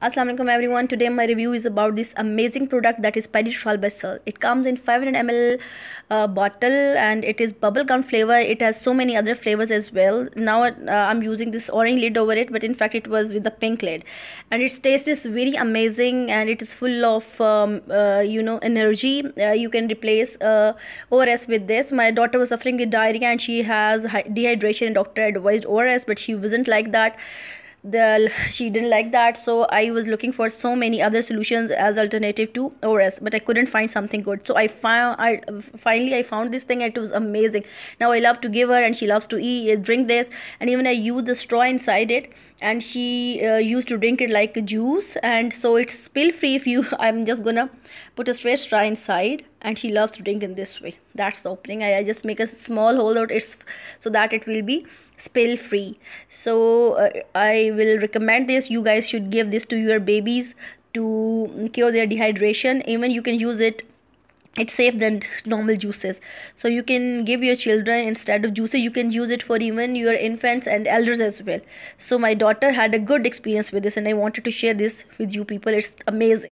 Assalamu alaikum everyone. Today my review is about this amazing product that is Peditrol by Cell. It comes in 500 ml bottle and it is bubblegum flavor. It has so many other flavors as well. Now I'm using this orange lid over it, but in fact it was with the pink lid. And its taste is very amazing and it is full of energy. You can replace ORS with this. My daughter was suffering with diarrhea and she has dehydration and doctor advised ORS, but she wasn't like that. She didn't like that, so I was looking for so many other solutions as alternative to ORS, but I couldn't find something good. So I finally found this thing and it was amazing. Now I love to give her and she loves to drink this, and even I use the straw inside it, and she used to drink it like a juice. And so it's spill free. If you I'm just gonna put a straight straw inside, and she loves to drink in this way. That's the opening. I just make a small hole out it's so that it will be spill free. So I will recommend this. You guys should give this to your babies to cure their dehydration. Even you can use it, it's safe than normal juices, so you can give your children instead of juices. You can use it for even your infants and elders as well. So my daughter had a good experience with this and I wanted to share this with you people. It's amazing.